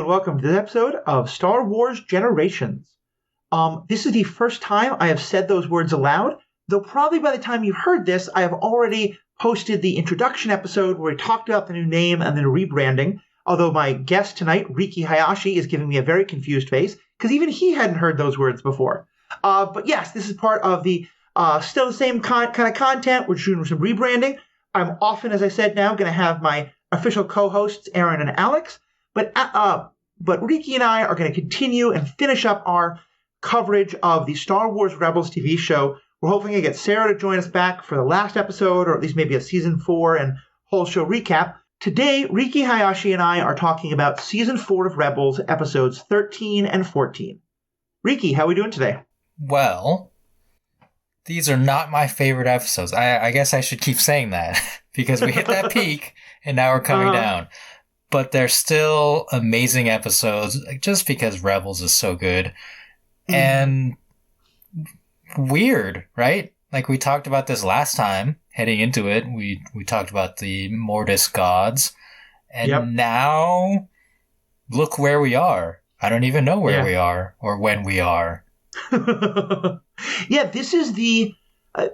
and welcome to this episode of Star Wars Generations. This is the first time I have said those words aloud, though probably by the time you've heard this, I have already posted the introduction episode where we talked about the new name and the rebranding, although my guest tonight, Riki Hayashi, is giving me a very confused face, because even he hadn't heard those words before. But yes, this is part of the still the same kind of content. We're doing some rebranding. I'm often, as I said now, going to have my official co-hosts, Aaron and Alex. But Riki and I are going to continue and finish up our coverage of the Star Wars Rebels TV show. We're hoping to get Sarah to join us back for the last episode, or at least maybe a season 4 and whole show recap. Today, Riki Hayashi and I are talking about season 4 of Rebels, episodes 13 and 14. Riki, how are we doing today? Well, these are not my favorite episodes. I guess I should keep saying that because we hit that peak and now we're coming down. But they're still amazing episodes just because Rebels is so good. And weird, right? Like we talked about this last time heading into it. We talked about the Mortis gods. And now look where we are. I don't even know where we are or when we are. This is the...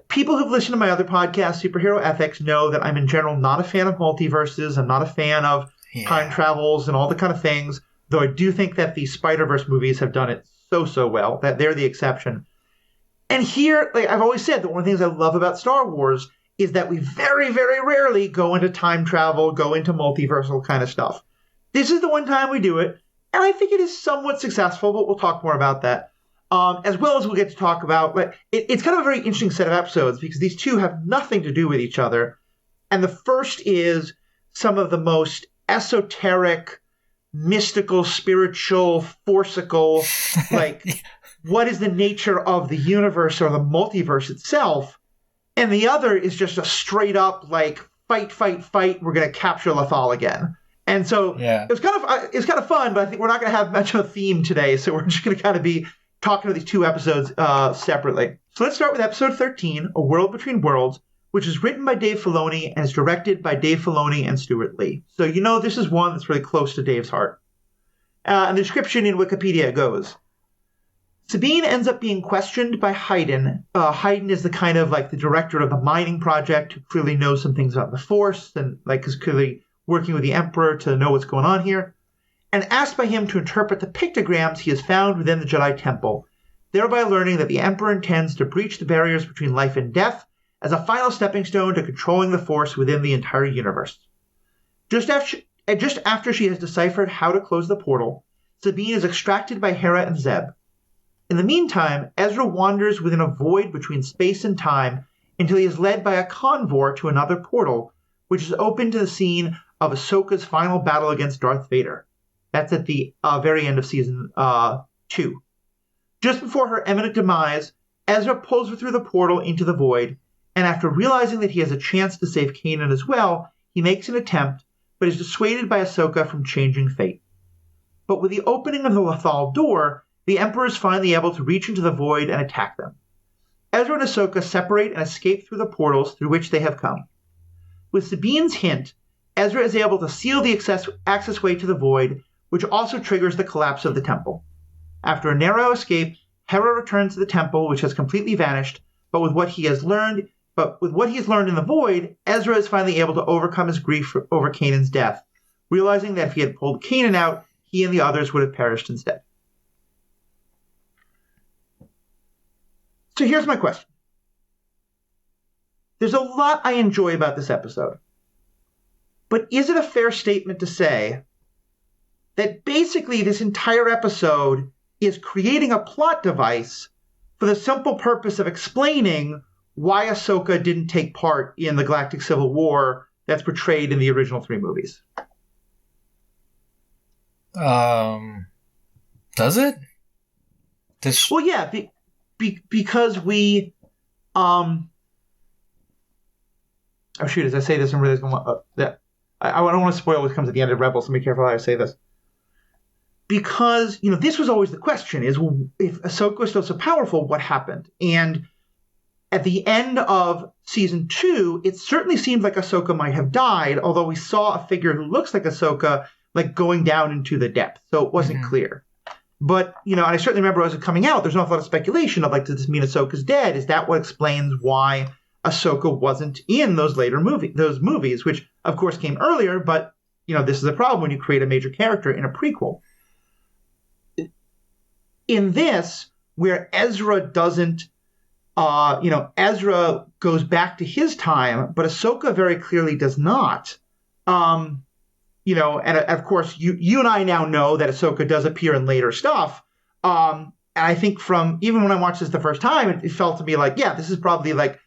people who've listened to my other podcast, Superhero Ethics, know that I'm in general not a fan of multiverses. I'm not a fan of time travels and all the kind of things, though I do think that the Spider-Verse movies have done it so well, that they're the exception. And here, like I've always said, that one of the things I love about Star Wars is that we very, very rarely go into time travel, go into multiversal kind of stuff. This is the one time we do it, and I think it is somewhat successful, but we'll talk more about that. As well as we'll get to talk about, it's kind of a very interesting set of episodes because these two have nothing to do with each other. And the first is some of the most esoteric, mystical, spiritual, forcical, what is the nature of the universe or the multiverse itself? And the other is just a straight up, fight, we're going to capture Lothal again. And so it's kind of fun, but I think we're not going to have much of a theme today, so we're just going to kind of be talking to these two episodes separately. So let's start with episode 13, A World Between Worlds, which is written by Dave Filoni and is directed by Dave Filoni and Stuart Lee. So you know this is one that's really close to Dave's heart. And the description in Wikipedia goes, Sabine ends up being questioned by Hayden. Hayden is the kind of the director of the mining project who clearly knows some things about the Force and is clearly working with the Emperor to know what's going on here, and asked by him to interpret the pictograms he has found within the Jedi Temple, thereby learning that the Emperor intends to breach the barriers between life and death as a final stepping stone to controlling the Force within the entire universe. Just after she has deciphered how to close the portal, Sabine is extracted by Hera and Zeb. In the meantime, Ezra wanders within a void between space and time until he is led by a convor to another portal, which is open to the scene of Ahsoka's final battle against Darth Vader. That's at the very end of season 2. Just before her imminent demise, Ezra pulls her through the portal into the void, and after realizing that he has a chance to save Kanan as well, he makes an attempt, but is dissuaded by Ahsoka from changing fate. But with the opening of the Lothal door, the Emperor is finally able to reach into the void and attack them. Ezra and Ahsoka separate and escape through the portals through which they have come. With Sabine's hint, Ezra is able to seal the access way to the void, which also triggers the collapse of the temple. After a narrow escape, Hera returns to the temple, which has completely vanished, but with what he has learned in the void, Ezra is finally able to overcome his grief over Kanan's death, realizing that if he had pulled Kanan out, he and the others would have perished instead. So here's my question. There's a lot I enjoy about this episode, but is it a fair statement to say that basically this entire episode is creating a plot device for the simple purpose of explaining why Ahsoka didn't take part in the Galactic Civil War that's portrayed in the original 3 movies? Does it? Well, yeah, because we... Oh, shoot, as I say this, I'm really going to... I don't want to spoil what comes at the end of Rebels, so be careful how I say this. Because, this was always the question, is if Ahsoka was still so powerful, what happened? And at the end of season 2, it certainly seemed like Ahsoka might have died, although we saw a figure who looks like Ahsoka like going down into the depth. So it wasn't clear. But, and I certainly remember as it coming out, there's an awful lot of speculation of like, does this mean Ahsoka's dead? Is that what explains why Ahsoka wasn't in those movies, which of course came earlier, but this is a problem when you create a major character in a prequel. In this, where Ezra doesn't, Ezra goes back to his time, but Ahsoka very clearly does not. And of course, you and I now know that Ahsoka does appear in later stuff. And I think even when I watched this the first time, it felt to me like, yeah, this is probably like,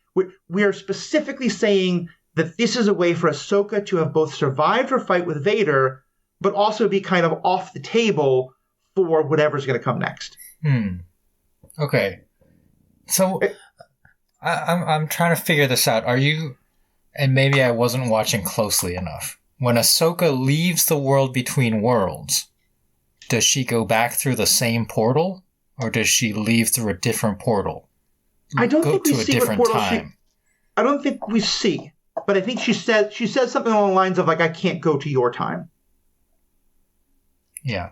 we're specifically saying that this is a way for Ahsoka to have both survived her fight with Vader, but also be kind of off the table for whatever's going to come next. Okay. So I'm trying to figure this out. Are you, and maybe I wasn't watching closely enough, when Ahsoka leaves the world between worlds, does she go back through the same portal, or does she leave through a different portal? I don't think we see what portal I don't think we see. But I think she says something along the lines of like, I can't go to your time. Yeah.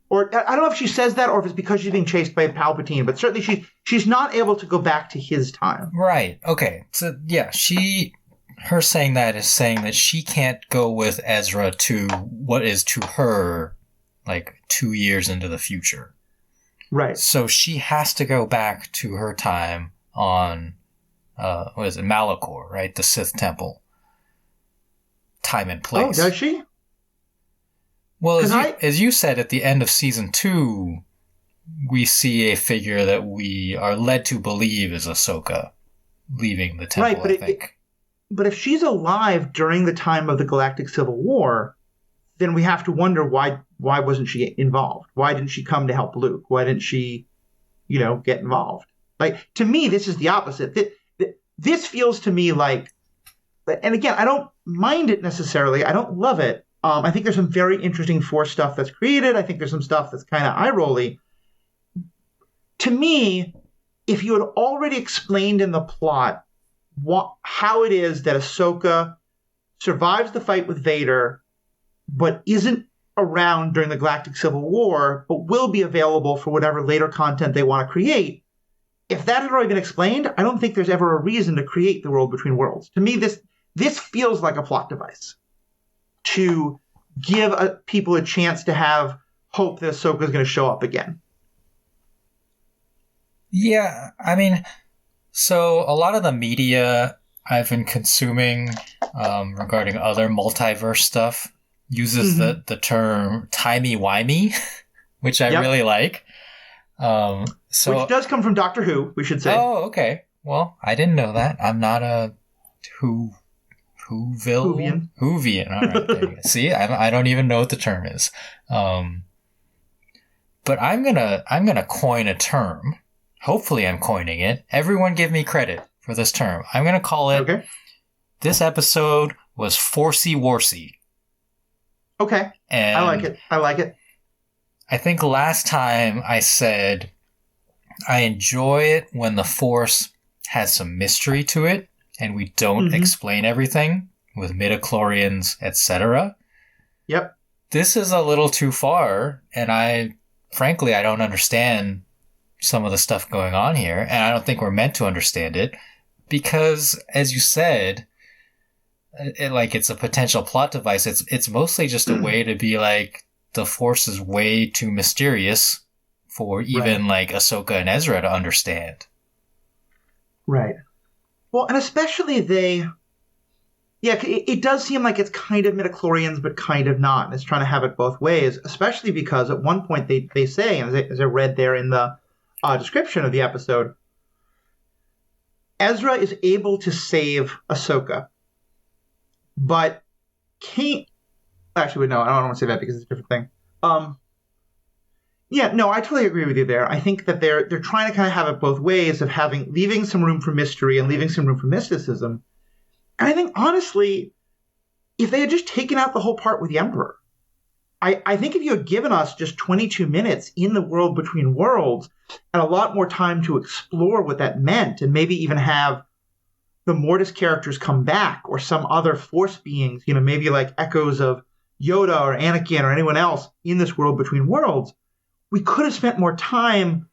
Or I don't know if she says that or if it's because she's being chased by Palpatine, but certainly she's not able to go back to his time. Right. Okay. So yeah, her saying that is saying that she can't go with Ezra to what is to her like 2 years into the future. Right. So she has to go back to her time on what is it, Malachor, right? The Sith Temple. Time and place. Oh, does she? Well, as you said at the end of season 2, we see a figure that we are led to believe is Ahsoka leaving the temple, right, but I think. But if she's alive during the time of the Galactic Civil War, then we have to wonder why wasn't she involved? Why didn't she come to help Luke? Why didn't she, get involved? Like, to me, this is the opposite. This feels to me like, and again, I don't mind it necessarily. I don't love it. I think there's some very interesting Force stuff that's created. I think there's some stuff that's kind of eye-rolly. To me, if you had already explained in the plot how it is that Ahsoka survives the fight with Vader, but isn't around during the Galactic Civil War, but will be available for whatever later content they want to create, if that had already been explained, I don't think there's ever a reason to create the world between worlds. To me, this feels like a plot device to give people a chance to have hope that Ahsoka is going to show up again. Yeah, I mean, so a lot of the media I've been consuming regarding other multiverse stuff uses the term timey-wimey, which I really like. Which does come from Doctor Who, we should say. Oh, okay. Well, I didn't know that. I'm not a Whovian. All right. There you go. See, I don't even know what the term is. But I'm gonna coin a term. Hopefully, I'm coining it. Everyone, give me credit for this term. I'm gonna call it. Okay. This episode was Forcey-Worsey. Okay. And I like it. I think last time I said I enjoy it when the Force has some mystery to it and we don't explain everything with midichlorians, etc. Yep. This is a little too far, and frankly, I don't understand some of the stuff going on here, and I don't think we're meant to understand it because, as you said, it's a potential plot device. It's mostly just a way to be like, the Force is way too mysterious for even like Ahsoka and Ezra to understand. Right. Well, and especially it does seem like it's kind of midichlorians, but kind of not. And it's trying to have it both ways, especially because at one point they say, and as I read there in the description of the episode, Ezra is able to save Ahsoka, but can't. Actually, no, I don't want to say that because it's a different thing. I totally agree with you there. I think that they're trying to kind of have it both ways of leaving some room for mystery and leaving some room for mysticism. And I think, honestly, if they had just taken out the whole part with the Emperor, I think if you had given us just 22 minutes in the world between worlds and a lot more time to explore what that meant and maybe even have the Mortis characters come back, or some other Force beings, maybe like echoes of Yoda or Anakin or anyone else in this world between worlds, we could have spent more time,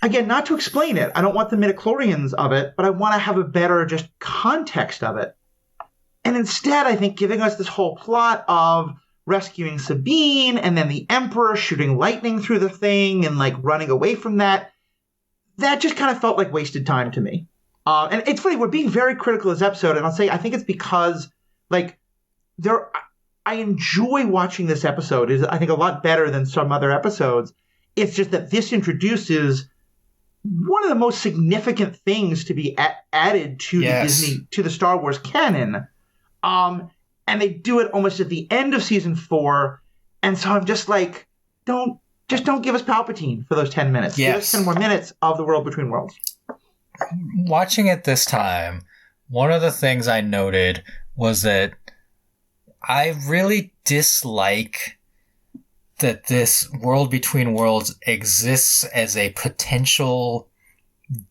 again, not to explain it. I don't want the midichlorians of it, but I want to have a better just context of it. And instead, I think giving us this whole plot of rescuing Sabine and then the Emperor shooting lightning through the thing and like running away from that just kind of felt like wasted time to me. And it's funny, we're being very critical of this episode, and I'll say I think it's because like I enjoy watching this episode. It's, I think, a lot better than some other episodes. It's just that this introduces one of the most significant things to be added to the Star Wars canon. And they do it almost at the end of season 4. And so I'm just like, don't give us Palpatine for those 10 minutes. Yes. Give us 10 more minutes of the world between worlds. Watching it this time, one of the things I noted was that I really dislike that this world between worlds exists as a potential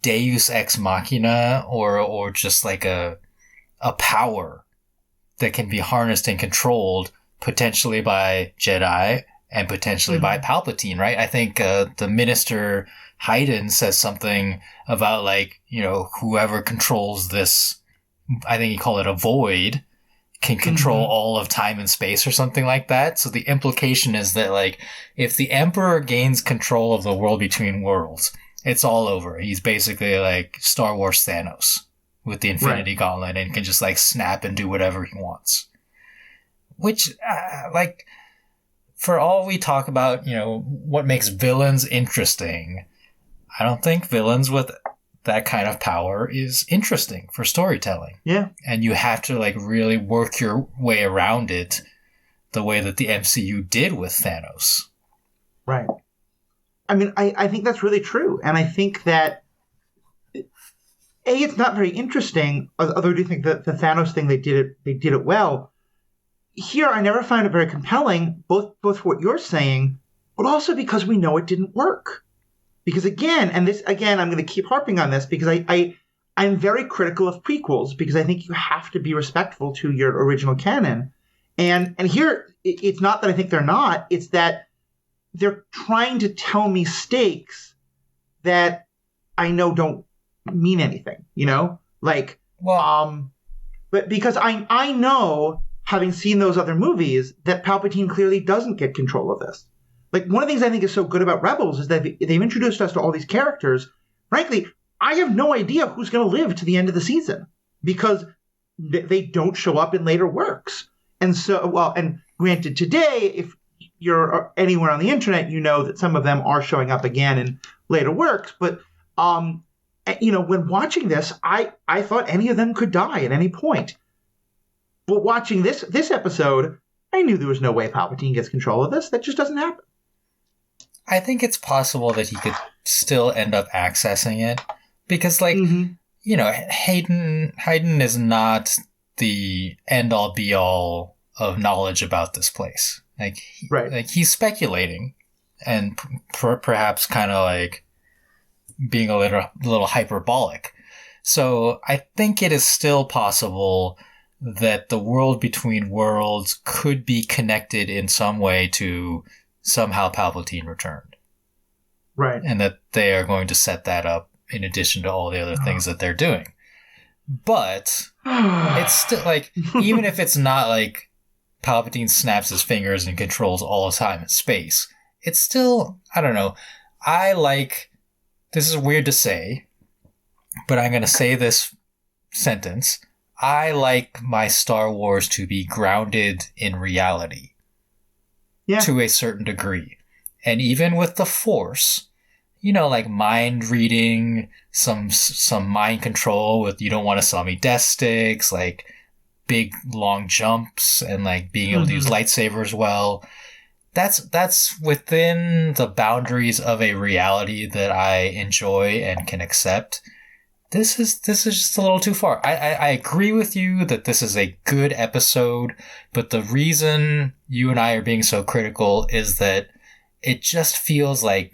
deus ex machina or just like a power that can be harnessed and controlled potentially by Jedi and potentially by Palpatine, right? I think the minister Hayden says something about like, whoever controls this, I think he called it a void, can control all of time and space or something like that. So the implication is that like, if the Emperor gains control of the world between worlds, it's all over. He's basically like Star Wars Thanos with the Infinity Gauntlet and can just like snap and do whatever he wants. Which, like, for all we talk about, what makes villains interesting, I don't think villains with that kind of power is interesting for storytelling. Yeah. And you have to like really work your way around it the way that the MCU did with Thanos. Right. I mean, I think that's really true. And I think that it's not very interesting, although I do think that the Thanos thing, they did it well. Here, I never found it very compelling, both for what you're saying, but also because we know it didn't work. Because again, I'm going to keep harping on this because I'm very critical of prequels because I think you have to be respectful to your original canon. And here, it's not that I think they're not, it's that they're trying to tell me stakes that I know don't mean anything, Like, but because I know, having seen those other movies, that Palpatine clearly doesn't get control of this. Like, one of the things I think is so good about Rebels is that they've introduced us to all these characters. Frankly, I have no idea who's going to live to the end of the season because they don't show up in later works. And so, and granted, today, if you're anywhere on the internet, you know that some of them are showing up again in later works. But, when watching this, I thought any of them could die at any point. But watching this episode, I knew there was no way Palpatine gets control of this. That just doesn't happen. I think it's possible that he could still end up accessing it because, like, Hayden is not the end-all be-all of knowledge about this place. Like, like he's speculating and perhaps kind of like being a little hyperbolic. So I think it is still possible that the world between worlds could be connected in some way to somehow Palpatine returned. Right. And that they are going to set that up in addition to all the other things that they're doing. But it's still like, even if it's not like Palpatine snaps his fingers and controls all time and space, it's still, I don't know. This is weird to say, but I'm going to say this sentence. I like my Star Wars to be grounded in reality. Yeah. To a certain degree. And even with the Force, like mind reading, some mind control with you don't want to sell me death sticks, like big long jumps and like being able to use lightsabers well. That's within the boundaries of a reality that I enjoy and can accept. This is just a little too far. I agree with you that this is a good episode, but the reason you and I are being so critical is that it just feels like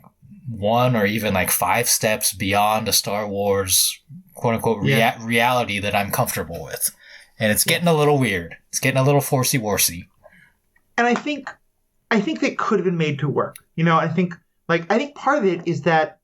1 or even like 5 steps beyond a Star Wars quote-unquote reality that I'm comfortable with. And it's getting a little weird. It's getting a little forcey-worsey. And I think they could have been made to work. I think part of it is that,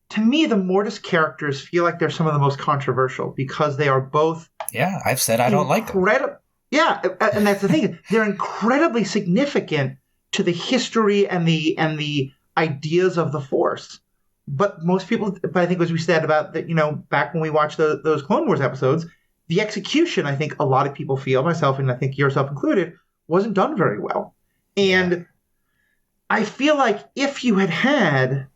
to me, the Mortis characters feel like they're some of the most controversial because they are both... Yeah, I've said I don't like them. Yeah, and that's the thing. They're incredibly significant to the history and the ideas of the Force. But most people, I think, as we said about that, back when we watched those Clone Wars episodes, the execution, I think a lot of people feel, myself and I think yourself included, wasn't done very well. And I feel like if you had,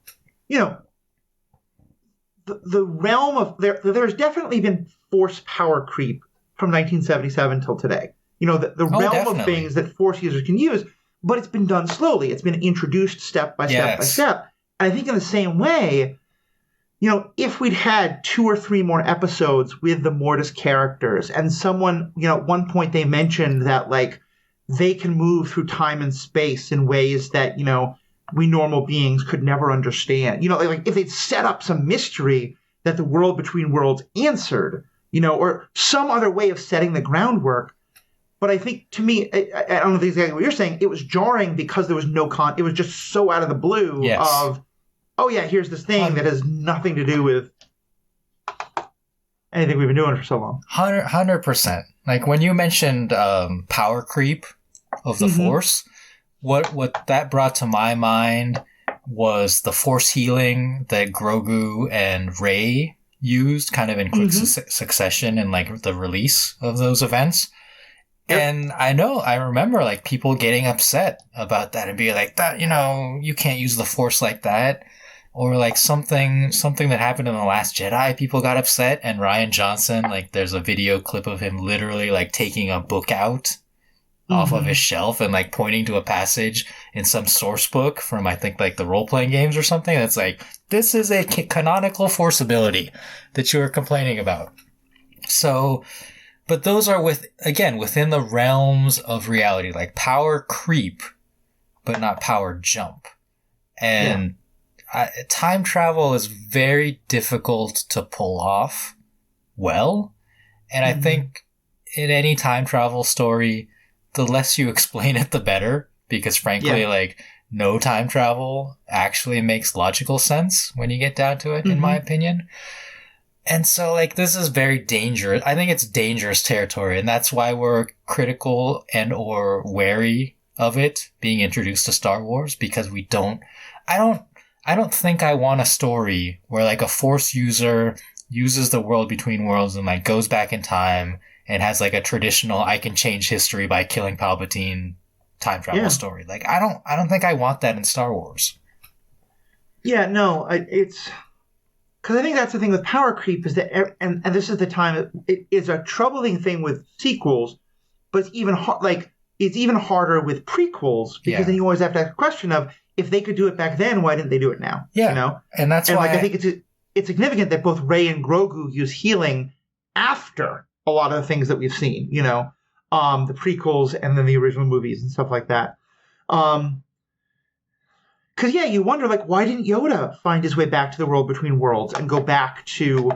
the realm of there's definitely been Force power creep from 1977 till today. The realm definitely. of things that Force users can use, but it's been done slowly. It's been introduced step by step by step. And I think in the same way, if we'd had 2 or 3 more episodes with the Mortis characters and someone, at one point they mentioned that, like, they can move through time and space in ways that, we normal beings could never understand. Like if they'd set up some mystery that the world between worlds answered, or some other way of setting the groundwork. But I think, to me, I don't know exactly what you're saying. It was jarring because there was no it was just so out of the blue of, oh yeah, here's this thing that has nothing to do with anything we've been doing for so long. 100%. Like when you mentioned power creep of the Force, what that brought to my mind was the Force healing that Grogu and Rey used kind of in quick succession and like the release of those events. Yep. And I remember like people getting upset about that and being like, that, you can't use the Force like that. Or like something that happened in The Last Jedi, people got upset, and Rian Johnson, like there's a video clip of him literally like taking a book out off of his shelf and like pointing to a passage in some source book from, I think, like the role-playing games or something. That's like, this is a canonical Force ability that you are complaining about. So, but those are within the realms of reality, like power creep, but not power jump. And time travel is very difficult to pull off well. And I think in any time travel story, the less you explain it, the better. Because frankly, like, no time travel actually makes logical sense when you get down to it, in my opinion. And so, like, this is very dangerous. I think it's dangerous territory. And that's why we're critical and or wary of it being introduced to Star Wars. Because I don't think I want a story where like a Force user uses the world between worlds and like goes back in time and has like a traditional I can change history by killing Palpatine time travel story. Like I don't think I want that in Star Wars. Yeah, no, it's because I think that's the thing with power creep is that, and this is the time it is a troubling thing with sequels, but it's even it's even harder with prequels because then you always have to ask a question of, if they could do it back then, why didn't they do it now? Yeah, and that's why I think it's significant that both Rey and Grogu use healing after a lot of the things that we've seen. The prequels and then the original movies and stuff like that. Because you wonder like, why didn't Yoda find his way back to the world between worlds and go back to,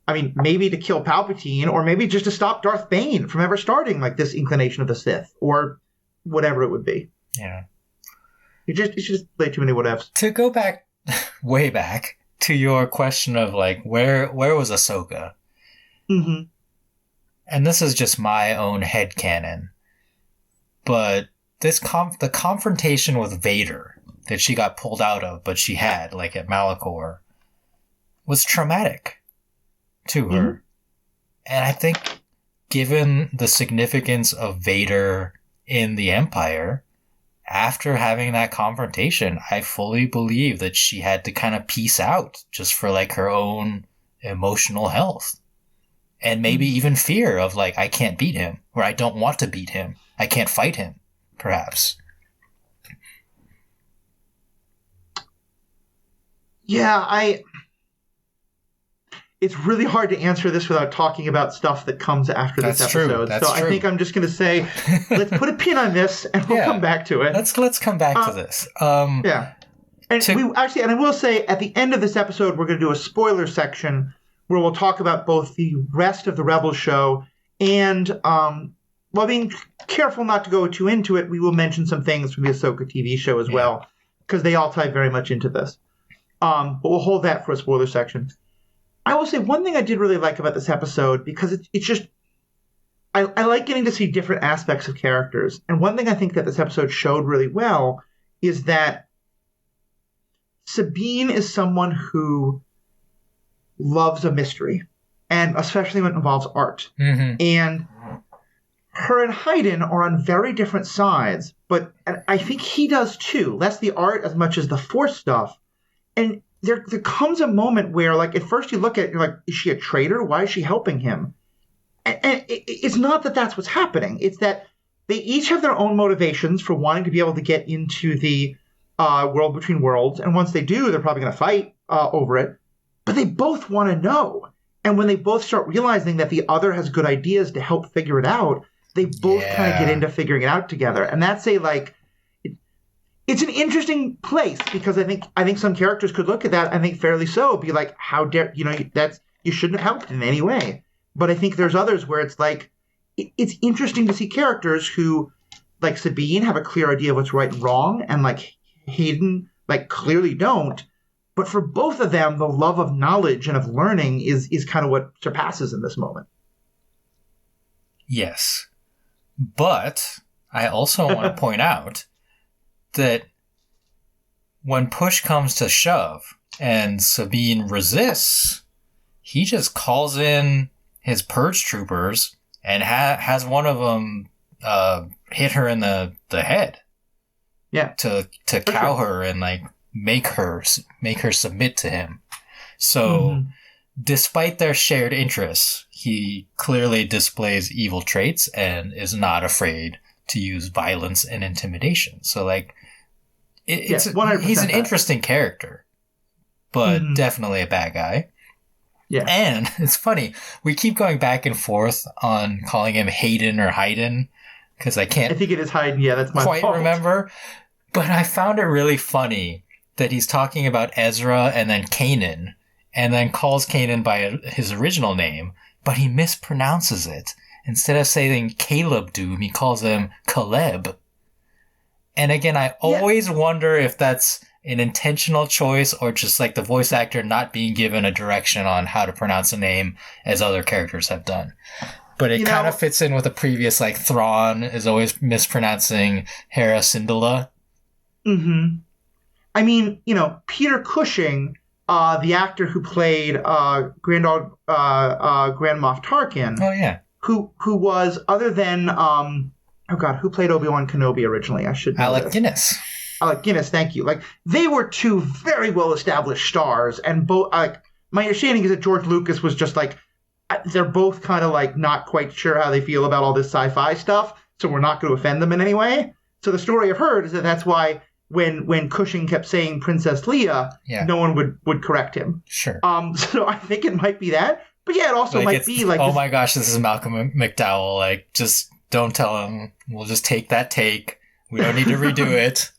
maybe to kill Palpatine, or maybe just to stop Darth Bane from ever starting like this inclination of the Sith, or whatever it would be. Yeah. You just play too many what ifs. To go back, way back, to your question of like, where was Ahsoka? Mm-hmm. And this is just my own headcanon. But the confrontation with Vader that she got pulled out of, but she had, like at Malachor, was traumatic to her. Mm-hmm. And I think given the significance of Vader in the Empire, after having that confrontation, I fully believe that she had to kind of peace out just for like her own emotional health. And maybe even fear of like, I can't beat him, or I don't want to beat him. I can't fight him, perhaps. Yeah, it's really hard to answer this without talking about stuff that comes after this episode. That's true. I think I'm just going to say, let's put a pin on this and we'll come back to it. Let's come back to this. And I will say at the end of this episode, we're going to do a spoiler section where we'll talk about both the rest of the Rebels show and, while being careful not to go too into it, we will mention some things from the Ahsoka TV show as well, because they all tie very much into this. But we'll hold that for a spoiler section. I will say one thing I did really like about this episode, because it's just, I like getting to see different aspects of characters. And one thing I think that this episode showed really well is that Sabine is someone who loves a mystery, and especially when it involves art. Mm-hmm. And her and Hayden are on very different sides, but I think he does too. Less the art as much as the Force stuff. And there comes a moment where, like, at first you look at it, you're like, is she a traitor? Why is she helping him? And it's not that that's what's happening. It's that they each have their own motivations for wanting to be able to get into the world between worlds. And once they do, they're probably going to fight over it. But they both want to know. And when they both start realizing that the other has good ideas to help figure it out, they both kind of get into figuring it out together. And that's it's an interesting place, because I think some characters could look at that, I think fairly so, be like, how dare, you shouldn't have helped in any way. But I think there's others where it's like, it's interesting to see characters who, like Sabine, have a clear idea of what's right and wrong, and like Hayden, like, clearly don't. But for both of them, the love of knowledge and of learning is kind of what surpasses in this moment. Yes. But I also want to point out that when push comes to shove and Sabine resists, he just calls in his purge troopers and has one of them hit her in the head. Yeah. To cow her and like make her submit to him. So despite their shared interests, he clearly displays evil traits and is not afraid to use violence and intimidation. So like he's an interesting character, but definitely a bad guy. Yeah. And it's funny, we keep going back and forth on calling him Hayden or Hayden, because I think it is Hayden. Yeah, that's my quite fault. Remember. But I found it really funny that he's talking about Ezra and then Kanan, and then calls Kanan by his original name, but he mispronounces it. Instead of saying Caleb Doom, he calls him Caleb. And again, I always wonder if that's an intentional choice or just like the voice actor not being given a direction on how to pronounce a name as other characters have done. But it kind of fits in with the previous, like Thrawn is always mispronouncing Hera Syndulla. Mm-hmm. I mean, Peter Cushing, the actor who played Grand Moff Tarkin. Oh, yeah. Who was, other than, who played Obi-Wan Kenobi originally? I should know Alec Guinness. Alec Guinness, thank you. Like, they were two very well-established stars, and both, my understanding is that George Lucas was just like, they're both kind of like not quite sure how they feel about all this sci-fi stuff, so we're not going to offend them in any way. So the story I've heard is that that's why when Cushing kept saying Princess Leia, no one would correct him. Sure. So I think it might be that. But yeah, it also might be like... Oh my gosh, this is Malcolm McDowell. Like, just don't tell him. We'll just take that take. We don't need to redo it.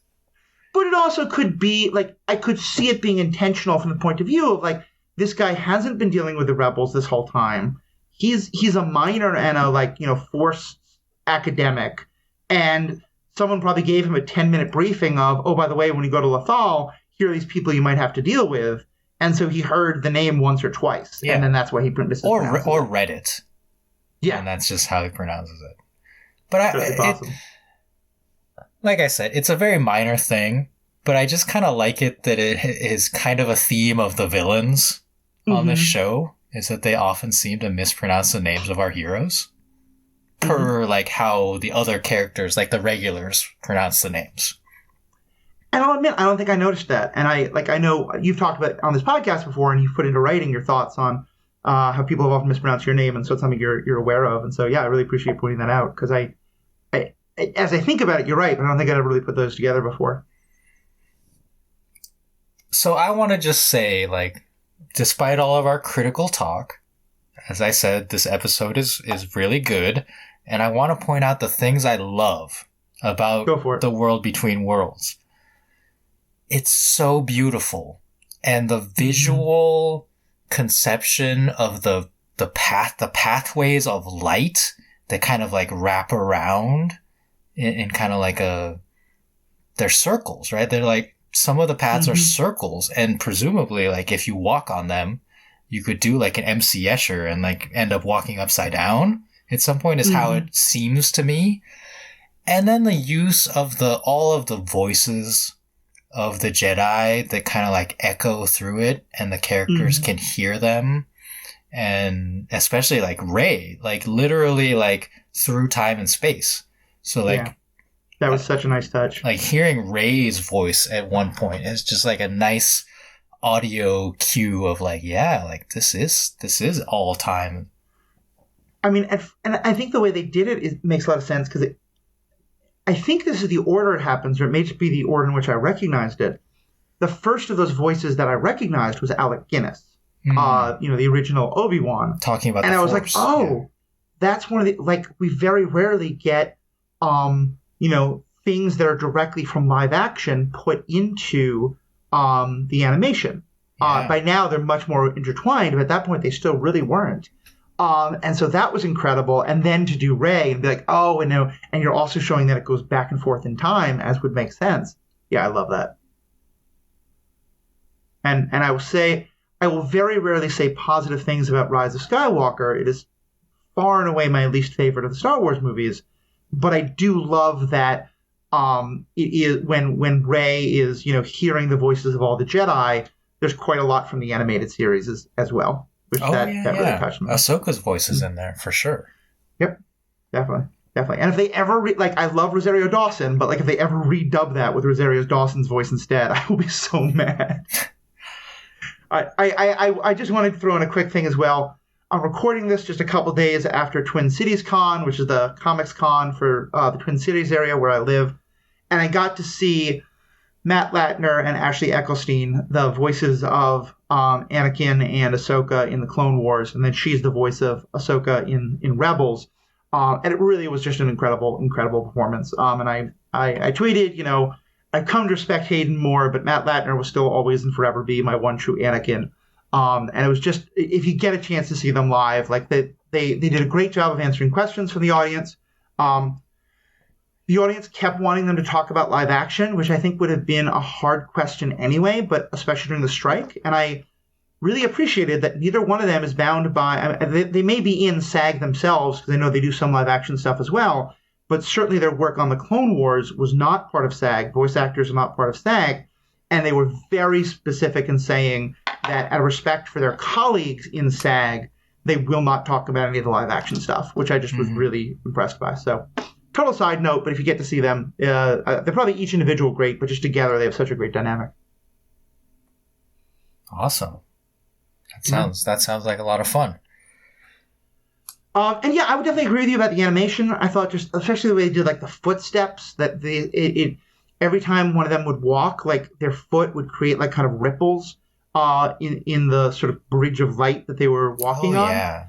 But it also could be, like, I could see it being intentional from the point of view of, like, this guy hasn't been dealing with the rebels this whole time. He's a minor and a, Force academic. And someone probably gave him a 10-minute briefing of, oh, by the way, when you go to Lothal, here are these people you might have to deal with. And so he heard the name once or twice. Yeah. And then that's why he mispronounced it. Or read it. Yeah. And that's just how he pronounces it. But like I said, it's a very minor thing, but I just kind of like it that it is kind of a theme of the villains on this show, is that they often seem to mispronounce the names of our heroes per like how the other characters, like the regulars, pronounce the names. And I'll admit, I don't think I noticed that. And I know you've talked about it on this podcast before, and you've put into writing your thoughts on how people have often mispronounced your name, and so it's something you're aware of. And so, yeah, I really appreciate pointing that out, because as I think about it, you're right, but I don't think I'd ever really put those together before. So I want to just say, like, despite all of our critical talk, as I said, this episode is really good, and I want to point out the things I love about the world between worlds. It's so beautiful, and the visual conception of the pathways of light that kind of like wrap around in kind of like they're circles, right? They're like, some of the paths are circles, and presumably like if you walk on them, you could do like an MC Escher and like end up walking upside down at some point is how it seems to me. And then the use of all of the voices of the Jedi that kind of like echo through it, and the characters can hear them. And especially like Rey, like literally like through time and space. So like, that was such a nice touch. Like hearing Rey's voice at one point is just like a nice audio cue of like, yeah, like this is all time. I mean, and I think the way they did it makes a lot of sense, because I think this is the order it happens, or it may just be the order in which I recognized it. The first of those voices that I recognized was Alec Guinness, the original Obi-Wan. Talking about and the I was Force. like, oh, that's one of the, like, we very rarely get, things that are directly from live action put into the animation. Yeah. By now, they're much more intertwined, but at that point, they still really weren't. And so that was incredible. And then to do Rey and be like, oh, and you're also showing that it goes back and forth in time, as would make sense. Yeah, I love that. And I will say, I will very rarely say positive things about Rise of Skywalker. It is far and away my least favorite of the Star Wars movies. But I do love that it is when Rey is, hearing the voices of all the Jedi, there's quite a lot from the animated series as well. Which that really touched me. Ahsoka's voice is in there for sure. Yep, definitely. And if they ever I love Rosario Dawson, but like if they ever redub that with Rosario Dawson's voice instead, I will be so mad. I just wanted to throw in a quick thing as well. I'm recording this just a couple days after Twin Cities Con, which is the comics con for the Twin Cities area where I live, and I got to see Matt Latner and Ashley Eccleston, the voices of Anakin and Ahsoka in the Clone Wars, and then she's the voice of Ahsoka in Rebels. And it really was just an incredible performance. And I tweeted, I've come to respect Hayden more, but Matt Latner will still always and forever be my one true Anakin. And it was just, if you get a chance to see them live, like they did a great job of answering questions from the audience. The audience kept wanting them to talk about live action, which I think would have been a hard question anyway, but especially during the strike. And I really appreciated that neither one of them is bound by, they may be in SAG themselves, because I know they do some live action stuff as well, but certainly their work on the Clone Wars was not part of SAG. Voice actors are not part of SAG. And they were very specific in saying that out of respect for their colleagues in SAG, they will not talk about any of the live action stuff, which I just was really impressed by. So total side note, but if you get to see them, they're probably each individual great, but just together they have such a great dynamic. Awesome. That sounds like a lot of fun. And yeah, I would definitely agree with you about the animation. I thought just, especially the way they did like the footsteps, that every time one of them would walk, like their foot would create like kind of ripples in the sort of bridge of light that they were walking on. Yeah.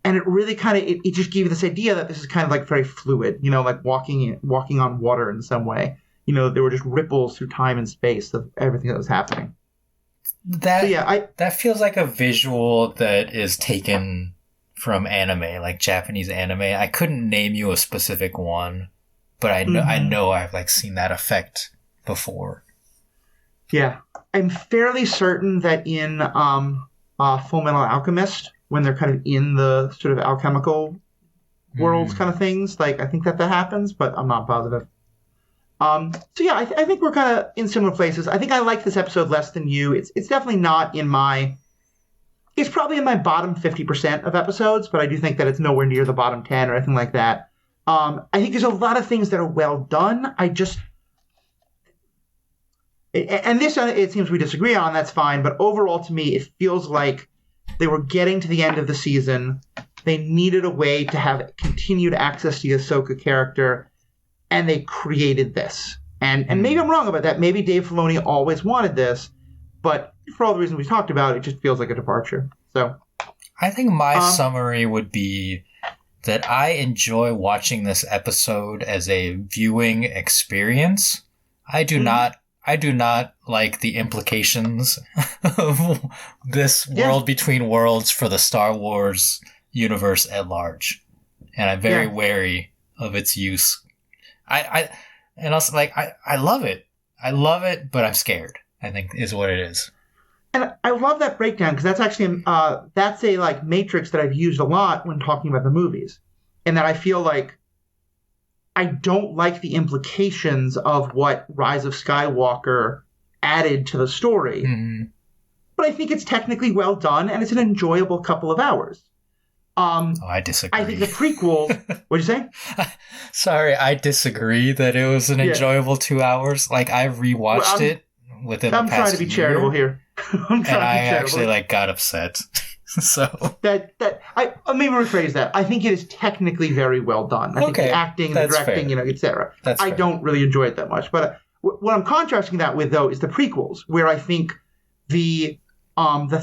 And it really kind of, it just gave you this idea that this is kind of like very fluid, like walking on water in some way. There were just ripples through time and space of everything that was happening. That feels like a visual that is taken from anime, like Japanese anime. I couldn't name you a specific one, but I know I've like seen that effect before. Yeah, I'm fairly certain that in Full Metal Alchemist, when they're kind of in the sort of alchemical worlds kind of things, like I think that happens, but I'm not positive. So yeah, I think we're kind of in similar places. I think I like this episode less than you. It's definitely not in my... It's probably in my bottom 50% of episodes, but I do think that it's nowhere near the bottom 10 or anything like that. I think there's a lot of things that are well done. And this, it seems we disagree on, that's fine. But overall, to me, it feels like they were getting to the end of the season. They needed a way to have continued access to the Ahsoka character, and they created this. And maybe I'm wrong about that. Maybe Dave Filoni always wanted this, but for all the reasons we talked about, it just feels like a departure. So, I think my summary would be that I enjoy watching this episode as a viewing experience. I do not I do not like the implications of this world between worlds for the Star Wars universe at large. And I'm very wary of its use. And also, like, I love it. I love it, but I'm scared, I think is what it is. And I love that breakdown because that's actually that's a like matrix that I've used a lot when talking about the movies, and that I feel like I don't like the implications of what Rise of Skywalker added to the story, but I think it's technically well done and it's an enjoyable couple of hours. I disagree. I think the prequel. What'd you say? Sorry, I disagree that it was an enjoyable 2 hours. Like I rewatched it within the past year. I'm trying to be charitable here. I actually like got upset. So that maybe rephrase that. I think it is technically very well done. I think the acting, the directing, etc. I don't really enjoy it that much. But what I'm contrasting that with though is the prequels, where I think the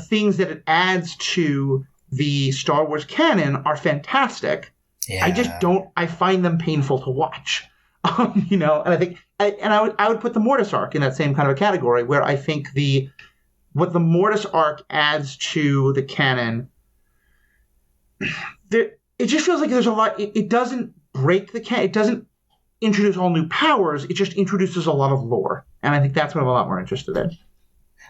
things that it adds to the Star Wars canon are fantastic. Yeah. I just don't. I find them painful to watch. And I think, I would put the Mortis arc in that same kind of a category, where I think what the Mortis arc adds to the canon, it just feels like there's a lot. It doesn't break the canon. It doesn't introduce all new powers. It just introduces a lot of lore, and I think that's what I'm a lot more interested in.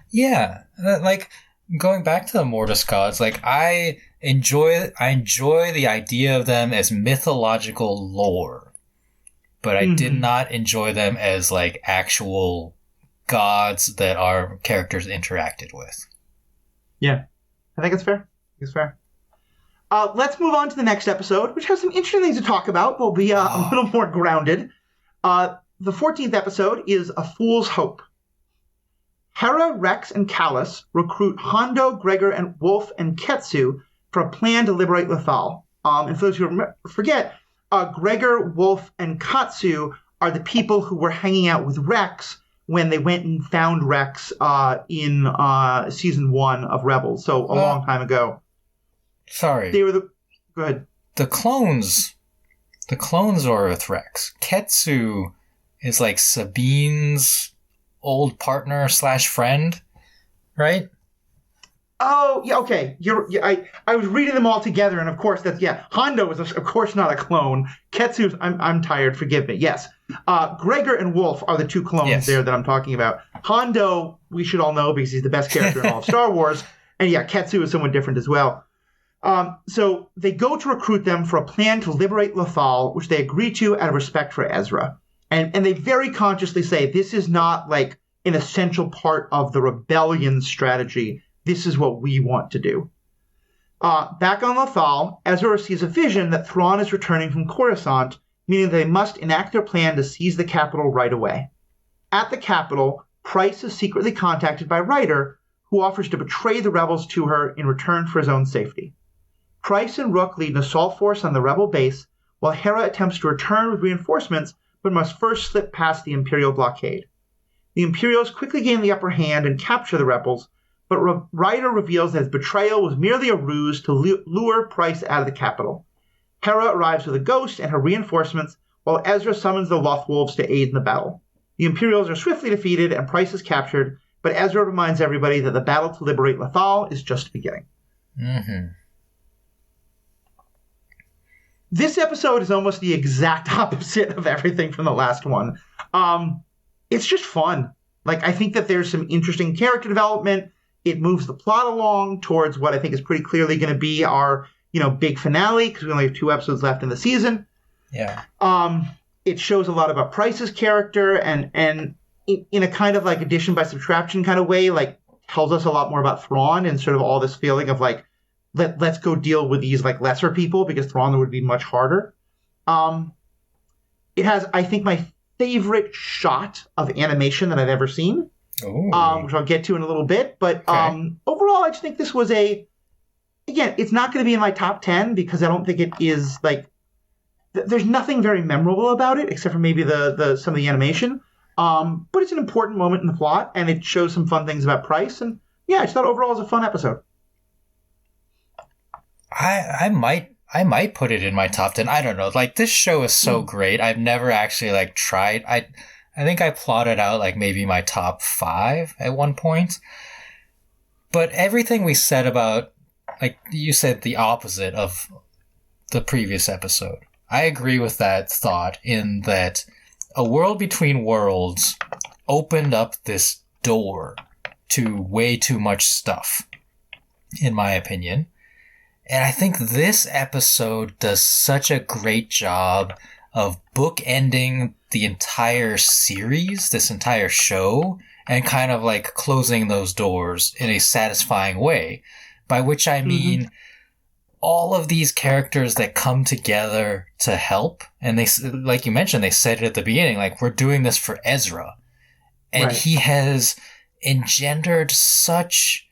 Yeah, like going back to the Mortis gods, like I enjoy the idea of them as mythological lore, but I did not enjoy them as like actual gods that our characters interacted with. Yeah, I think it's fair. Let's move on to the next episode, which has some interesting things to talk about. We'll be a little more grounded. The 14th episode is A Fool's Hope. Hera, Rex, and Kallus recruit Hondo, Gregor, and Wolffe and Ketsu for a plan to liberate Lothal. And for those who forget, Gregor, Wolffe, and Ketsu are the people who were hanging out with Rex when they went and found Rex in season 1 of Rebels, so a long time ago. Sorry. They were Go ahead. The clones are with Rex. Ketsu is like Sabine's old partner / friend, right? Oh, yeah, okay. I was reading them all together, and of course Hondo is of course not a clone. Ketsu's I'm tired, forgive me. Yes. Gregor and Wolffe are the two clones there that I'm talking about. Hondo, we should all know because he's the best character in all of Star Wars. And Ketsu is someone different as well. So they go to recruit them for a plan to liberate Lothal, which they agree to out of respect for Ezra. And they very consciously say this is not like an essential part of the rebellion strategy. This is what we want to do. Back on Lothal, Ezra receives a vision that Thrawn is returning from Coruscant, meaning they must enact their plan to seize the capital right away. At the capital, Pryce is secretly contacted by Ryder, who offers to betray the rebels to her in return for his own safety. Pryce and Rook lead an assault force on the rebel base, while Hera attempts to return with reinforcements, but must first slip past the Imperial blockade. The Imperials quickly gain the upper hand and capture the rebels, but Ryder reveals that his betrayal was merely a ruse to lure Pryce out of the capital. Hera arrives with a ghost and her reinforcements, while Ezra summons the Loth-wolves to aid in the battle. The Imperials are swiftly defeated and Pryce is captured, but Ezra reminds everybody that the battle to liberate Lothal is just beginning. This episode is almost the exact opposite of everything from the last one. It's just fun. Like, I think that there's some interesting character development. It moves the plot along towards what I think is pretty clearly going to be our, big finale, because we only have 2 episodes left in the season. Yeah. It shows a lot about Pryce's character, and in a kind of like addition by subtraction kind of way, like tells us a lot more about Thrawn and sort of all this feeling of like, let's go deal with these like lesser people because Thrawn would be much harder. It has, I think, my favorite shot of animation that I've ever seen, which I'll get to in a little bit. But overall, I just think this was again, it's not going to be in my top 10 because I don't think it is like, there's nothing very memorable about it except for maybe some of the animation. But it's an important moment in the plot and it shows some fun things about Pryce. And I just thought overall it was a fun episode. I might put it in my top 10. I don't know. Like, this show is so great. I've never actually like tried. I think I plotted out like maybe my top 5 at one point. But everything we said about, like you said, the opposite of the previous episode. I agree with that thought in that A World Between Worlds opened up this door to way too much stuff, in my opinion. And I think this episode does such a great job of bookending the entire series, this entire show, and kind of like closing those doors in a satisfying way. By which I mean all of these characters that come together to help. And they, like you mentioned, they said it at the beginning, like, we're doing this for Ezra. And he has engendered such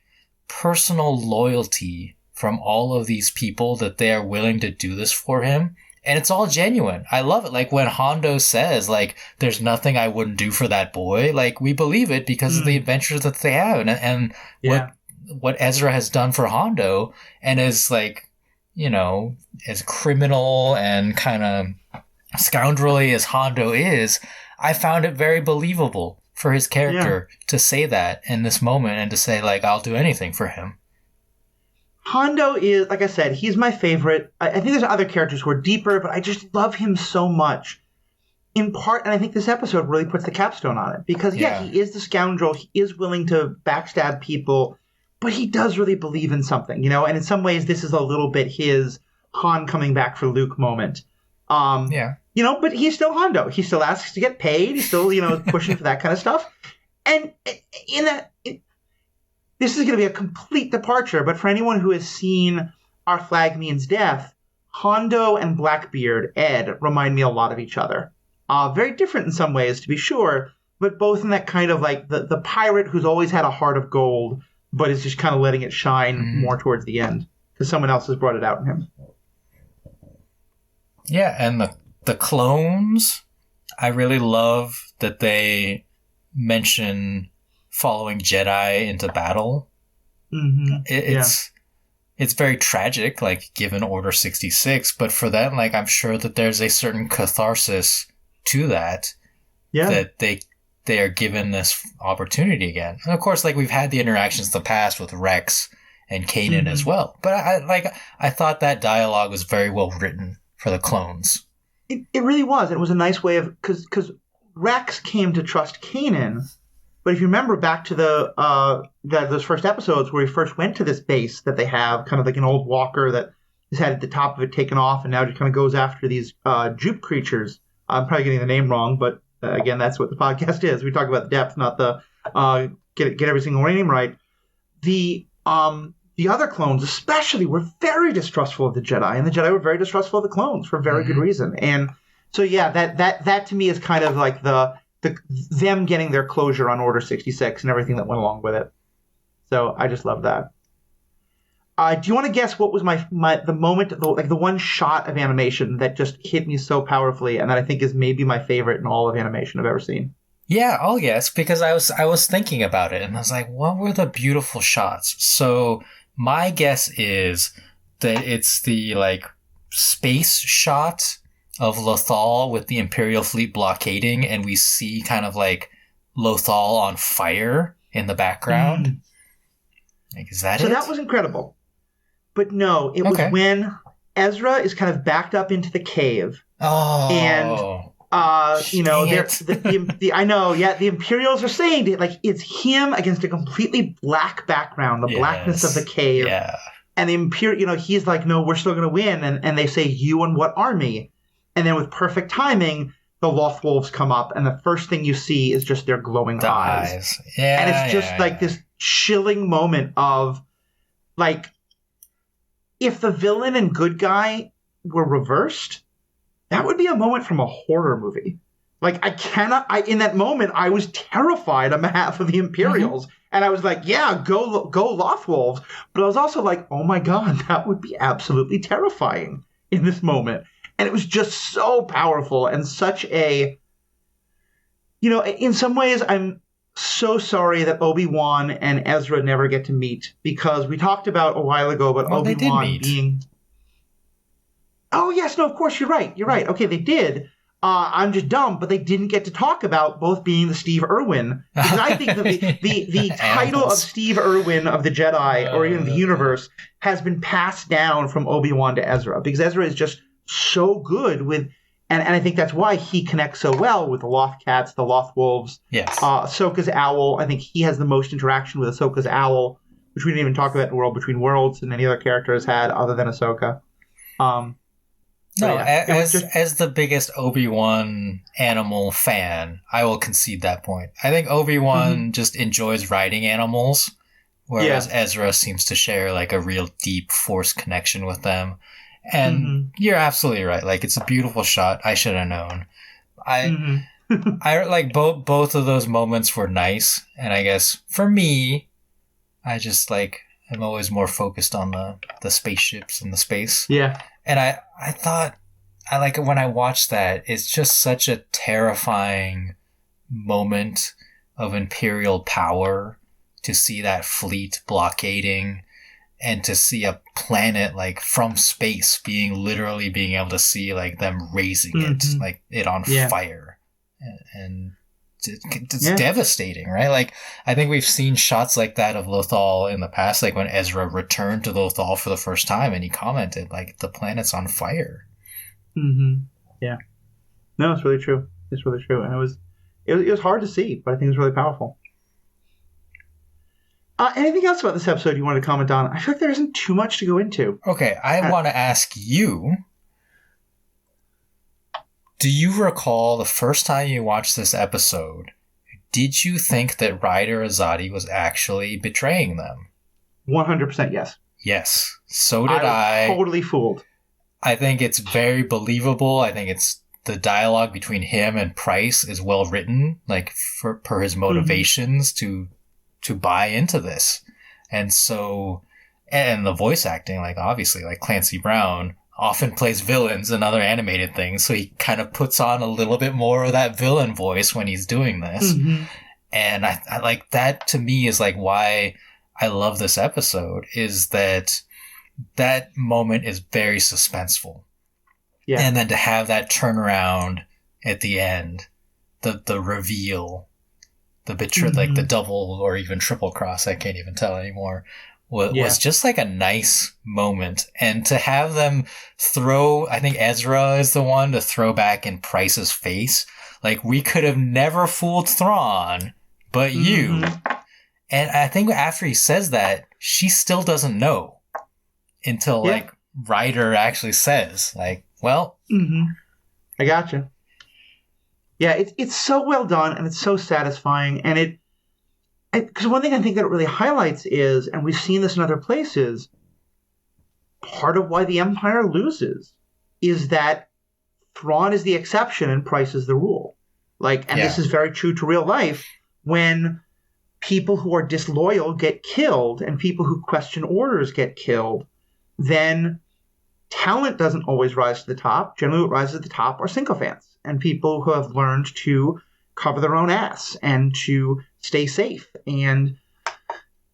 personal loyalty from all of these people that they are willing to do this for him. And it's all genuine. I love it. Like when Hondo says, like, there's nothing I wouldn't do for that boy. Like, we believe it because of the adventures that they have and what Ezra has done for Hondo. And as like, you know, as criminal and kind of scoundrelly as Hondo is, I found it very believable for his character to say that in this moment and to say, like, I'll do anything for him. Hondo is, like I said, he's my favorite. I think there's other characters who are deeper, but I just love him so much. In part, and I think this episode really puts the capstone on it. Because, he is the scoundrel. He is willing to backstab people. But he does really believe in something, you know? And in some ways, this is a little bit his Han coming back for Luke moment. You know, but he's still Hondo. He still asks to get paid. He's still, you know, pushing for that kind of stuff. And in that... This is going to be a complete departure, but for anyone who has seen Our Flag Means Death, Hondo and Blackbeard, Ed, remind me a lot of each other. Very different in some ways, to be sure, but both in that kind of like the pirate who's always had a heart of gold, but is just kind of letting it shine more towards the end because someone else has brought it out in him. Yeah, and the clones, I really love that they mention following Jedi into battle. It's very tragic, like given Order 66, but for them, like I'm sure that there's a certain catharsis to that. That they are given this opportunity again. And of course, like we've had the interactions in the past with Rex and Kanan as well. But I thought that dialogue was very well written for the clones. It really was. It was a nice way of because Rex came to trust Kanan. But if you remember back to those first episodes where he first went to this base that they have, kind of like an old walker that has had the top of it taken off and now just kind of goes after these jupe creatures. I'm probably getting the name wrong, but again, that's what the podcast is. We talk about the depth, not the get every single name right. The other clones especially were very distrustful of the Jedi, and the Jedi were very distrustful of the clones for very good reason. And so, that to me is kind of like them getting their closure on Order 66 and everything that went along with it. So I just love that. Do you want to guess what was the moment, the one shot of animation that just hit me so powerfully and that I think is maybe my favorite in all of animation I've ever seen? Yeah, I'll guess because I was thinking about it and I was like, what were the beautiful shots? So my guess is that it's the like space shot of Lothal with the Imperial fleet blockading, and we see kind of like Lothal on fire in the background. Like, is that it? So that was incredible. But no, it was when Ezra is kind of backed up into the cave. Oh. And, you know, I know, the Imperials are saying it, like, it's him against a completely black background, the blackness of the cave. Yeah. And the Imperial, you know, he's like, no, we're still going to win. And they say, you and what army? And then with perfect timing, the Loth-wolves come up, and the first thing you see is just their glowing eyes. Yeah, and it's just like this chilling moment of, like, if the villain and good guy were reversed, that would be a moment from a horror movie. Like, in that moment, I was terrified on behalf of the Imperials. And I was like, yeah, go Loth-wolves. But I was also like, oh my God, that would be absolutely terrifying in this moment. And it was just so powerful and such a, you know, in some ways, I'm so sorry that Obi-Wan and Ezra never get to meet because we talked about a while ago about Obi-Wan being. Oh, yes. No, of course. You're right. Okay, they did. I'm just dumb, but they didn't get to talk about both being the Steve Irwin. Because I think that the title of Steve Irwin of the Jedi, or even the universe, has been passed down from Obi-Wan to Ezra. Because Ezra is just so good with, and I think that's why he connects so well with the Loth-cats, the Loth-wolves. Yes. Ahsoka's owl. I think he has the most interaction with Ahsoka's owl, which we didn't even talk about in World Between Worlds, and any other character has had other than Ahsoka. As the biggest Obi-Wan animal fan, I will concede that point. I think Obi-Wan just enjoys riding animals, whereas Ezra seems to share like a real deep Force connection with them. And you're absolutely right. Like, it's a beautiful shot. I should have known. I like both of those moments were nice, and I guess for me, I just like I'm always more focused on the spaceships and the space. Yeah. And I thought, I like it when I watched that, it's just such a terrifying moment of Imperial power to see that fleet blockading and to see a planet like from space literally being able to see like them raising it, like it on fire. And it's devastating, right? Like, I think we've seen shots like that of Lothal in the past, like when Ezra returned to Lothal for the first time and he commented, like, the planet's on fire. Yeah. No, it's really true. It's really true. And it was hard to see, but I think it was really powerful. Anything else about this episode you wanted to comment on? I feel like there isn't too much to go into. Okay, I want to ask you, do you recall the first time you watched this episode, did you think that Ryder Azadi was actually betraying them? 100% yes. Yes. So did I. I was totally fooled. I think it's very believable. I think it's the dialogue between him and Pryce is well written, like per his motivations to buy into this. And so, and the voice acting, like obviously, like Clancy Brown often plays villains in other animated things, so he kind of puts on a little bit more of that villain voice when he's doing this. And I like that, to me, is like why I love this episode, is that moment is very suspenseful. Yeah. And then to have that turnaround at the end, the reveal, the betrayal, like the double or even triple cross, I can't even tell anymore, was just like a nice moment. And to have them throw, I think Ezra is the one to throw back in Pryce's face, like, we could have never fooled Thrawn, but you. And I think after he says that, she still doesn't know until like Ryder actually says, like, well, I gotcha. Yeah, it's so well done and it's so satisfying, and because one thing I think that it really highlights is, and we've seen this in other places, part of why the Empire loses is that Thrawn is the exception and Pryce is the rule. Like, and this is very true to real life. When people who are disloyal get killed and people who question orders get killed, then talent doesn't always rise to the top. Generally, what rises to the top are sycophants and people who have learned to cover their own ass and to stay safe. And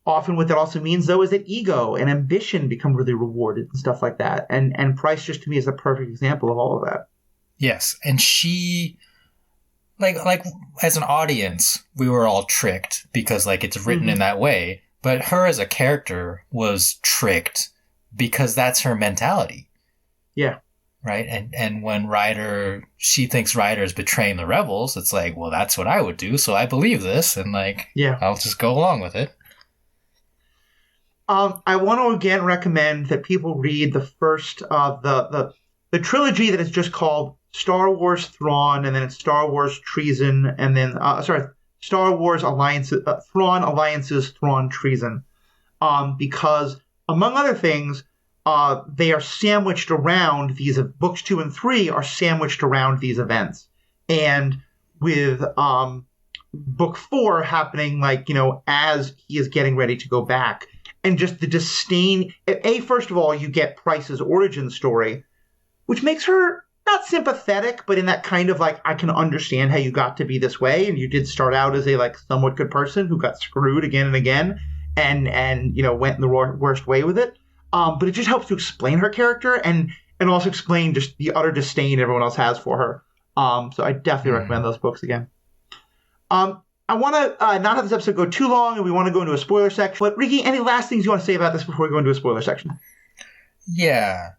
often what that also means, though, is that ego and ambition become really rewarded and stuff like that. And Pryce, just to me, is a perfect example of all of that. Yes, and she, like as an audience, we were all tricked because, like, it's written in that way. But her as a character was tricked because that's her mentality. Yeah. Right? And when she thinks Ryder is betraying the rebels, it's like, well, that's what I would do, so I believe this, and like, I'll just go along with it. I want to again recommend that people read the first of the trilogy that is just called Star Wars Thrawn, and then it's Star Wars Treason, and then Star Wars Alliances, Thrawn Alliances, Thrawn Treason, because among other things, they are sandwiched around these books 2 and 3 are sandwiched around these events, and with book 4 happening, like, as he is getting ready to go back, and just the disdain. First of all, you get Pryce's origin story, which makes her not sympathetic, but in that kind of like, I can understand how you got to be this way, and you did start out as a like somewhat good person who got screwed again and again, and went in the worst way with it. But it just helps to explain her character and also explain just the utter disdain everyone else has for her. So I definitely recommend those books again. I want to not have this episode go too long, and we want to go into a spoiler section. But Riki, any last things you want to say about this before we go into a spoiler section? Yeah.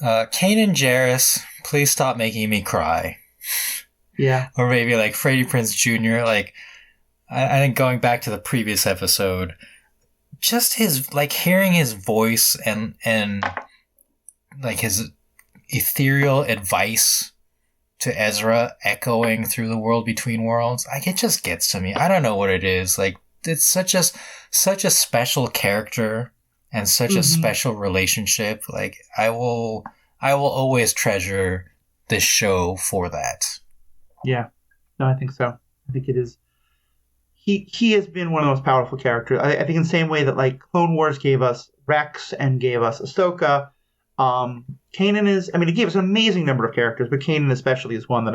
Kanan Jarrus, please stop making me cry. Yeah. Or maybe like Freddie Prinze Jr. Like, I think going back to the previous episode, just his, like, hearing his voice and like his ethereal advice to Ezra echoing through the world between worlds, like, it just gets to me. I don't know what it is. Like, it's such a special character and such a special relationship. Like, I will always treasure this show for that. Yeah. No, I think so. I think it is. He has been one of the most powerful characters. I think in the same way that, like, Clone Wars gave us Rex and gave us Ahsoka, Kanan is, I mean, it gave us an amazing number of characters, but Kanan especially is one that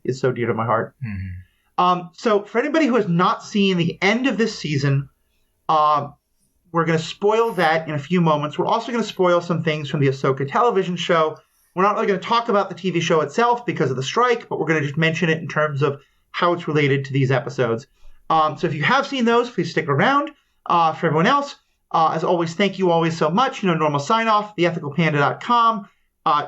is so dear to my heart. So for anybody who has not seen the end of this season, we're going to spoil that in a few moments. We're also going to spoil some things from the Ahsoka television show. We're not really going to talk about the TV show itself because of the strike, but we're going to just mention it in terms of how it's related to these episodes. So if you have seen those, please stick around. For everyone else, as always, thank you always so much. Normal sign off, theethicalpanda.com.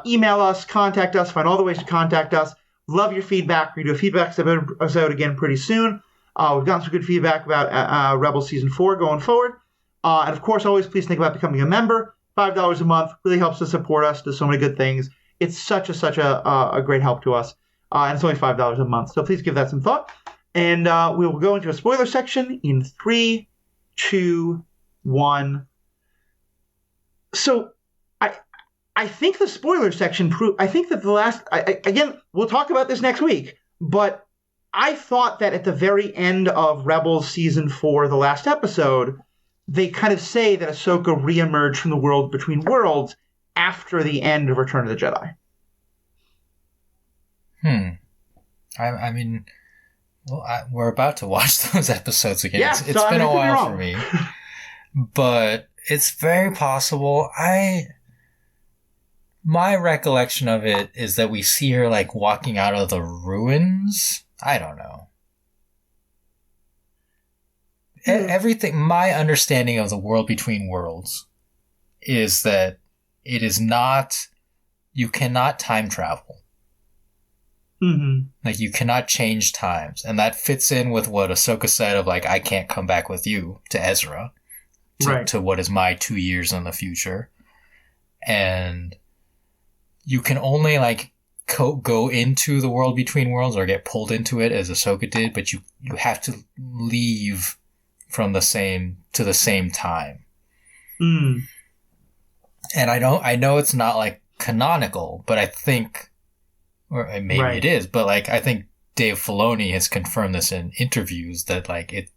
Email us, contact us, find all the ways to contact us. Love your feedback. We're going to do a feedback episode again pretty soon. We've gotten some good feedback about Rebels Season 4 going forward. And of course, always please think about becoming a member. $5 a month really helps to support us, does so many good things. It's such a great help to us. And it's only $5 a month. So please give that some thought. And we will go into a spoiler section in 3, 2, 1. So I think the spoiler section I think that the last again, we'll talk about this next week, but I thought that at the very end of Rebels Season 4, the last episode, they kind of say that Ahsoka reemerged from the world between worlds after the end of Return of the Jedi. I mean, well, we're about to watch those episodes again. Yeah, it's been a while for me. But it's very possible. My recollection of it is that we see her, like, walking out of the ruins. I don't know. Everything, my understanding of the world between worlds is that it is not, you cannot time travel. Like, you cannot change times. And that fits in with what Ahsoka said of, like, I can't come back with you to Ezra. To what is my 2 years in the future. And you can only, like, go into the world between worlds or get pulled into it as Ahsoka did, but you have to leave from the same time. And I know it's not, like, canonical, but I think, or maybe it is, but, like, I think Dave Filoni has confirmed this in interviews that, like,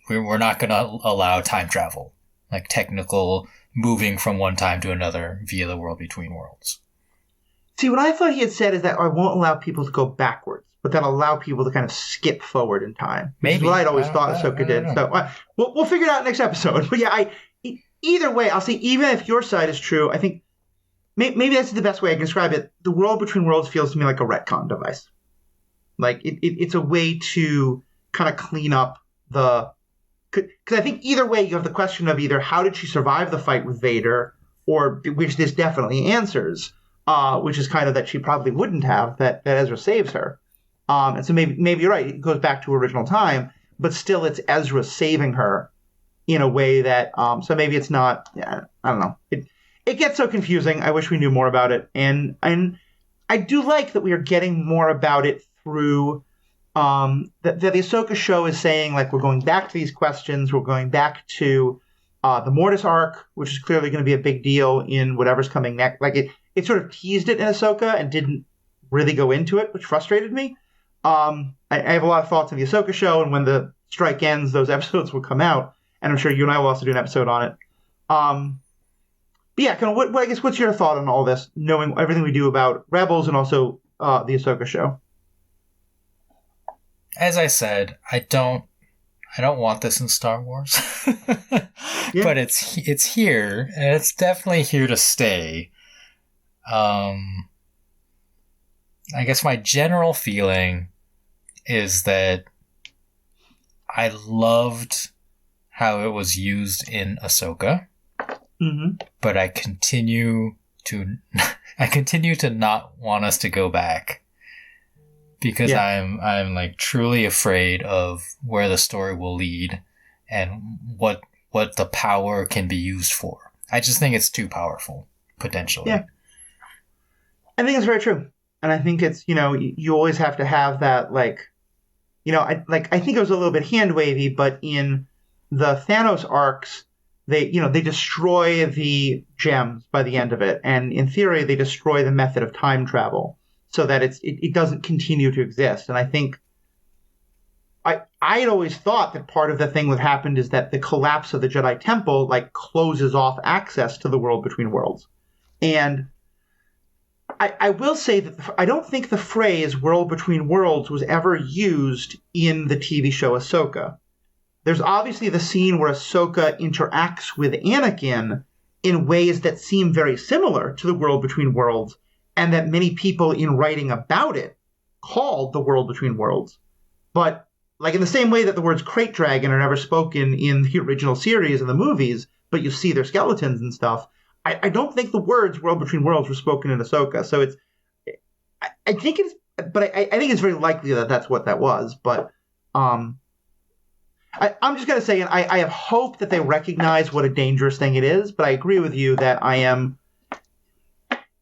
we're not going to allow time travel, like technical moving from one time to another via the world between worlds. See, what I thought he had said is that I won't allow people to go backwards, but then allow people to kind of skip forward in time. Maybe. What I'd always thought Ahsoka did. So we'll figure it out next episode. But yeah, either way, I'll say, even if your side is true, I think maybe that's the best way I can describe it. The world between worlds feels to me like a retcon device. Like, it's a way to kind of clean up the... Because I think either way, you have the question of either how did she survive the fight with Vader, or which this definitely answers, which is kind of that she probably wouldn't have, that Ezra saves her. And so maybe you're right. It goes back to original time, but still it's Ezra saving her in a way that, so maybe it's not, I don't know. It gets so confusing. I wish we knew more about it. And I do like that we are getting more about it through that the Ahsoka show is saying, like, we're going back to these questions. We're going back to the Mortis arc, which is clearly going to be a big deal in whatever's coming next. Like, it sort of teased it in Ahsoka and didn't really go into it, which frustrated me. I have a lot of thoughts on the Ahsoka show, and when the strike ends, those episodes will come out. And I'm sure you and I will also do an episode on it. But yeah, kind of I guess what's your thought on all this, knowing everything we do about Rebels and also the Ahsoka show? As I said, I don't want this in Star Wars, but it's here, and it's definitely here to stay. I guess my general feeling is that I loved how it was used in Ahsoka, but I continue to not want us to go back because I'm like truly afraid of where the story will lead and what the power can be used for. I just think it's too powerful, potentially. Yeah. I think it's very true. And I think it's, you always have to have that, like, I think it was a little bit hand wavy, but in the Thanos arcs, they destroy the gems by the end of it. And in theory, they destroy the method of time travel so that it doesn't continue to exist. And I think I had always thought that part of the thing that happened is that the collapse of the Jedi Temple, like, closes off access to the world between worlds. And I will say that I don't think the phrase world between worlds was ever used in the TV show Ahsoka. There's obviously the scene where Ahsoka interacts with Anakin in ways that seem very similar to the world between worlds, and that many people in writing about it called the world between worlds. But like in the same way that the words crate dragon are never spoken in the original series and the movies, but you see their skeletons and stuff, I don't think the words world between worlds were spoken in Ahsoka. So I think it's very likely that that's what that was. But I'm just going to say, and I have hope that they recognize what a dangerous thing it is. But I agree with you that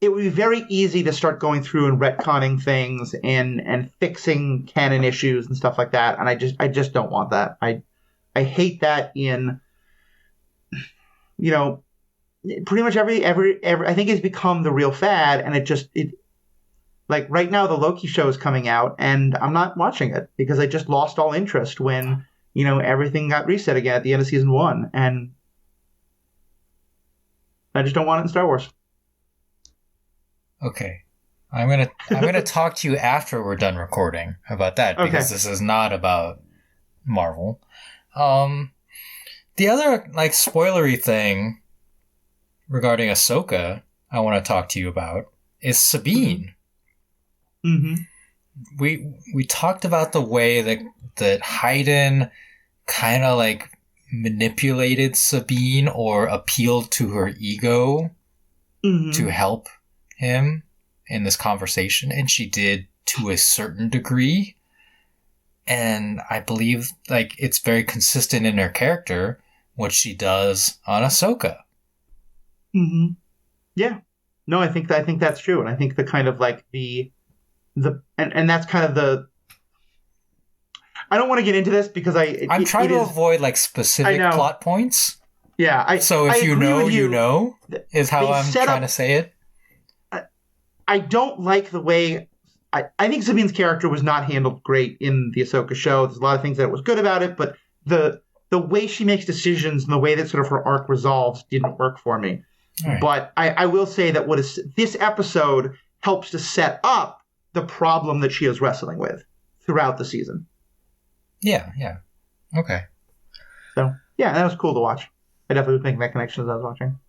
it would be very easy to start going through and retconning things and fixing canon issues and stuff like that. And I just don't want that. I hate that in, pretty much every I think it's become the real fad, and it like right now the Loki show is coming out and I'm not watching it because I just lost all interest when everything got reset again at the end of season 1, and I just don't want it in Star Wars. Okay, I'm gonna talk to you after we're done recording about that because This is not about Marvel. The other like spoilery thing regarding Ahsoka I want to talk to you about is Sabine. Mm-hmm. We talked about the way that Hayden kind of like manipulated Sabine or appealed to her ego to help him in this conversation, and she did to a certain degree. And I believe like it's very consistent in her character what she does on Ahsoka. Mm-hmm. Yeah. No, I think that's true. And I think the kind of like and that's kind of the, I don't want to get into this because I'm trying to avoid like specific plot points. Yeah. So if you know, is how I'm trying to say it. I don't like the way, I think Sabine's character was not handled great in the Ahsoka show. There's a lot of things that was good about it, but the way she makes decisions and the way that sort of her arc resolves didn't work for me. Right. But I will say that this episode helps to set up the problem that she is wrestling with throughout the season. Yeah. Okay. So, yeah, that was cool to watch. I definitely was making that connection as I was watching.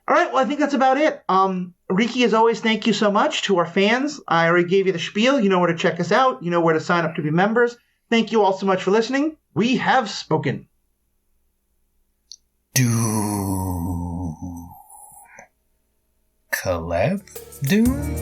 All right, well, I think that's about it. Riki, as always, thank you so much to our fans. I already gave you the spiel. You know where to check us out. You know where to sign up to be members. Thank you all so much for listening. We have spoken. Doom. Collab? Doom?